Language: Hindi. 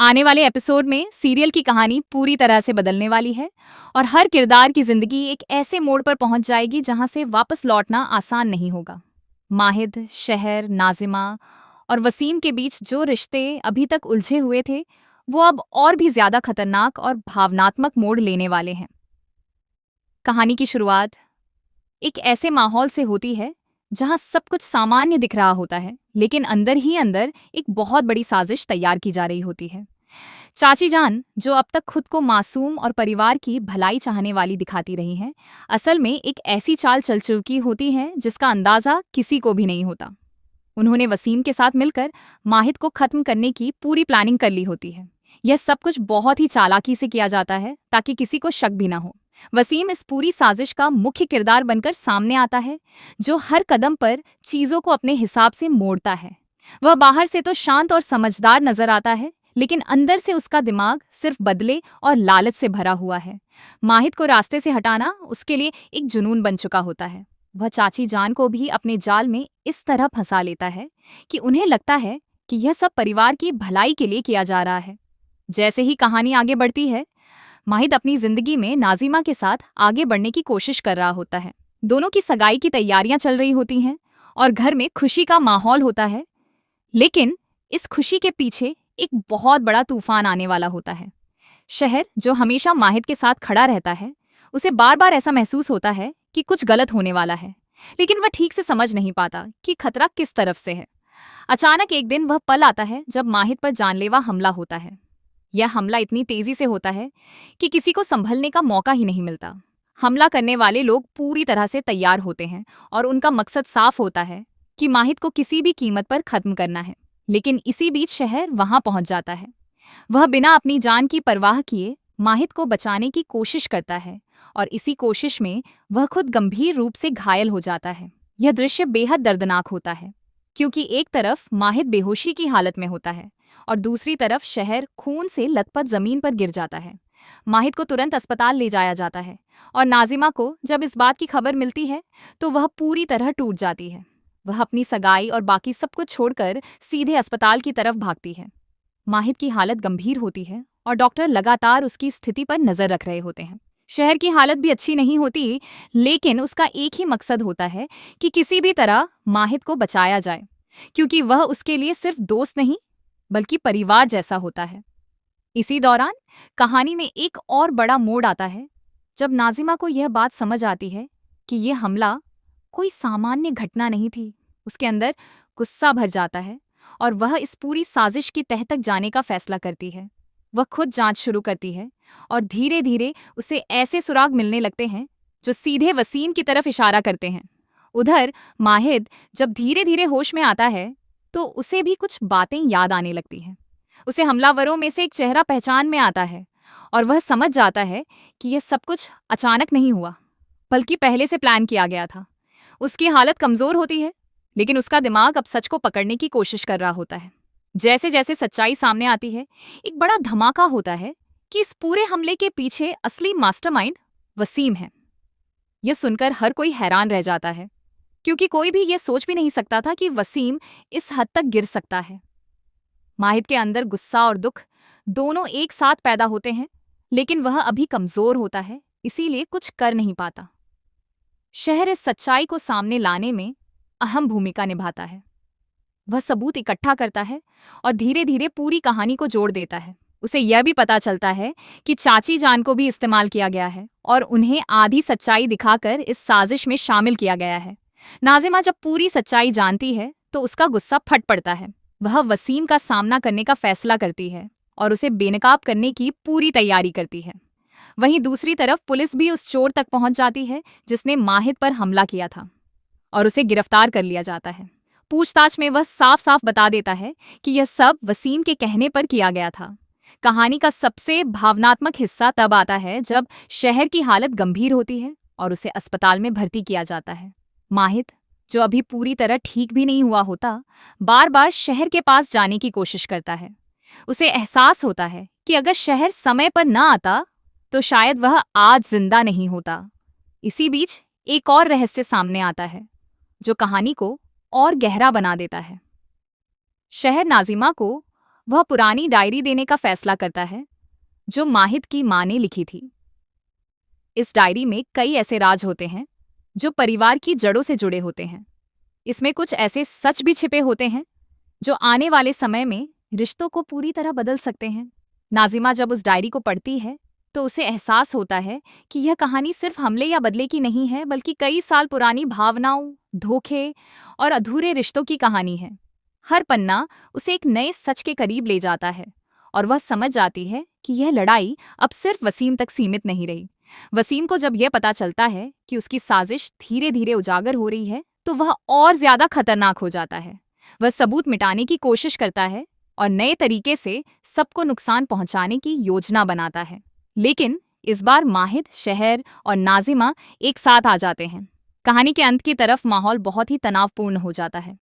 आने वाले एपिसोड में सीरियल की कहानी पूरी तरह से बदलने वाली है और हर किरदार की जिंदगी एक ऐसे मोड़ पर पहुंच जाएगी जहां से वापस लौटना आसान नहीं होगा। माहिद, शहर, नाजिमा और वसीम के बीच जो रिश्ते अभी तक उलझे हुए थे, वो अब और भी ज्यादा खतरनाक और भावनात्मक मोड़ लेने वाले हैं। कहानी की शुरुआत एक ऐसे माहौल से होती है जहां सब कुछ सामान्य दिख रहा होता है, लेकिन अंदर ही अंदर एक बहुत बड़ी साजिश तैयार की जा रही होती है। चाची जान, जो अब तक खुद को मासूम और परिवार की भलाई चाहने वाली दिखाती रही हैं, असल में एक ऐसी चाल चल चुकी होती है जिसका अंदाजा किसी को भी नहीं होता। उन्होंने वसीम के साथ मिलकर माहिद को खत्म करने की पूरी प्लानिंग कर ली होती है। यह सब कुछ बहुत ही चालाकी से किया जाता है ताकि किसी को शक भी ना हो। वसीम इस पूरी साजिश का मुख्य किरदार बनकर सामने आता है, जो हर कदम पर चीजों को अपने हिसाब से मोड़ता है। वह बाहर से तो शांत और समझदार नजर आता है, लेकिन अंदर से उसका दिमाग सिर्फ बदले और लालच से भरा हुआ है। माहिद को रास्ते से हटाना उसके लिए एक जुनून बन चुका होता है। वह चाची जान को भी अपने जाल में इस तरह फंसा लेता है कि उन्हें लगता है कि यह सब परिवार की भलाई के लिए किया जा रहा है। जैसे ही कहानी आगे बढ़ती है, माहिद अपनी जिंदगी में नाजिमा के साथ आगे बढ़ने की कोशिश कर रहा होता है। दोनों की सगाई की तैयारियां चल रही होती हैं और घर में खुशी का माहौल होता है, लेकिन इस खुशी के पीछे एक बहुत बड़ा तूफान आने वाला होता है। शहर, जो हमेशा माहिद के साथ खड़ा रहता है, उसे बार बार ऐसा महसूस होता है कि कुछ गलत होने वाला है, लेकिन वह ठीक से समझ नहीं पाता कि खतरा किस तरफ से है। अचानक एक दिन वह पल आता है जब माहिद पर जानलेवा हमला होता है। यह हमला इतनी तेजी से होता है कि किसी को संभलने का मौका ही नहीं मिलता। हमला करने वाले लोग पूरी तरह से तैयार होते हैं और उनका मकसद साफ होता है कि माहिद को किसी भी कीमत पर खत्म करना है। लेकिन इसी बीच शहर वहां पहुंच जाता है। वह बिना अपनी जान की परवाह किए माहिद को बचाने की कोशिश करता है और इसी कोशिश में वह खुद गंभीर रूप से घायल हो जाता है। यह दृश्य बेहद दर्दनाक होता है, क्योंकि एक तरफ माहिद बेहोशी की हालत में होता है और दूसरी तरफ शहर खून से लथपथ जमीन पर गिर जाता है। माहिद को तुरंत अस्पताल ले जाया जाता है और नाजिमा को जब इस बात की खबर मिलती है तो वह पूरी तरह टूट जाती है। वह अपनी सगाई और बाकी सब कुछ छोड़कर सीधे अस्पताल की तरफ भागती है। माहिद की हालत गंभीर होती है और डॉक्टर लगातार उसकी स्थिति पर नजर रख रहे होते हैं। शहर की हालत भी अच्छी नहीं होती, लेकिन उसका एक ही मकसद होता है कि किसी भी तरह माहिद को बचाया जाए, क्योंकि वह उसके लिए सिर्फ दोस्त नहीं बल्कि परिवार जैसा होता है। इसी दौरान कहानी में एक और बड़ा मोड़ आता है, जब नाजिमा को यह बात समझ आती है कि यह हमला कोई सामान्य घटना नहीं थी। उसके अंदर गुस्सा भर जाता है और वह इस पूरी साजिश की तह तक जाने का फैसला करती है। वह खुद जांच शुरू करती है और धीरे धीरे उसे ऐसे सुराग मिलने लगते हैं जो सीधे वसीम की तरफ इशारा करते हैं। उधर माहिद जब धीरे धीरे होश में आता है तो उसे भी कुछ बातें याद आने लगती हैं। उसे हमलावरों में से एक चेहरा पहचान में आता है और वह समझ जाता है कि यह सब कुछ अचानक नहीं हुआ, बल्कि पहले से प्लान किया गया था। उसकी हालत कमजोर होती है, लेकिन उसका दिमाग अब सच को पकड़ने की कोशिश कर रहा होता है। जैसे जैसे सच्चाई सामने आती है, एक बड़ा धमाका होता है कि इस पूरे हमले के पीछे असली मास्टरमाइंड वसीम है। यह सुनकर हर कोई हैरान रह जाता है, क्योंकि कोई भी यह सोच भी नहीं सकता था कि वसीम इस हद तक गिर सकता है। माहिद के अंदर गुस्सा और दुख दोनों एक साथ पैदा होते हैं, लेकिन वह अभी कमजोर होता है, इसीलिए कुछ कर नहीं पाता। शहर इस सच्चाई को सामने लाने में अहम भूमिका निभाता है। वह सबूत इकट्ठा करता है और धीरे धीरे पूरी कहानी को जोड़ देता है। उसे यह भी पता चलता है कि चाची जान को भी इस्तेमाल किया गया है और उन्हें आधी सच्चाई दिखाकर इस साजिश में शामिल किया गया है। नाजिमा जब पूरी सच्चाई जानती है तो उसका गुस्सा फट पड़ता है। वह वसीम का सामना करने का फैसला करती है और उसे बेनकाब करने की पूरी तैयारी करती है। वहीं दूसरी तरफ पुलिस भी उस चोर तक पहुंच जाती है जिसने माहिद पर हमला किया था और उसे गिरफ्तार कर लिया जाता है। पूछताछ में वह साफ साफ बता देता है कि यह सब वसीम के कहने पर किया गया था। कहानी का सबसे भावनात्मक हिस्सा तब आता है जब शहर की हालत गंभीर होती है और उसे अस्पताल में भर्ती किया जाता है। माहिद, जो अभी पूरी तरह ठीक भी नहीं हुआ होता, बार बार शहर के पास जाने की कोशिश करता है। उसे एहसास होता है कि अगर शहर समय पर न आता तो शायद वह आज जिंदा नहीं होता। इसी बीच एक और रहस्य सामने आता है जो कहानी को और गहरा बना देता है। शहर नाजिमा को वह पुरानी डायरी देने का फैसला करता है जो माहिद की मां ने लिखी थी। इस डायरी में कई ऐसे राज होते हैं जो परिवार की जड़ों से जुड़े होते हैं। इसमें कुछ ऐसे सच भी छिपे होते हैं जो आने वाले समय में रिश्तों को पूरी तरह बदल सकते हैं। नाजिमा जब उस डायरी को पढ़ती है तो उसे एहसास होता है कि यह कहानी सिर्फ हमले या बदले की नहीं है, बल्कि कई साल पुरानी भावनाओं, धोखे और अधूरे रिश्तों की कहानी है। हर पन्ना उसे एक नए सच के करीब ले जाता है और वह समझ जाती है कि यह लड़ाई अब सिर्फ वसीम तक सीमित नहीं रही। वसीम को जब यह पता चलता है कि उसकी साजिश धीरे धीरे उजागर हो रही है तो वह और ज्यादा खतरनाक हो जाता है। वह सबूत मिटाने की कोशिश करता है और नए तरीके से सबको नुकसान पहुंचाने की योजना बनाता है। लेकिन इस बार माहिद, शहर और नाजिमा एक साथ आ जाते हैं। कहानी के अंत की तरफ माहौल बहुत ही तनावपूर्ण हो जाता है।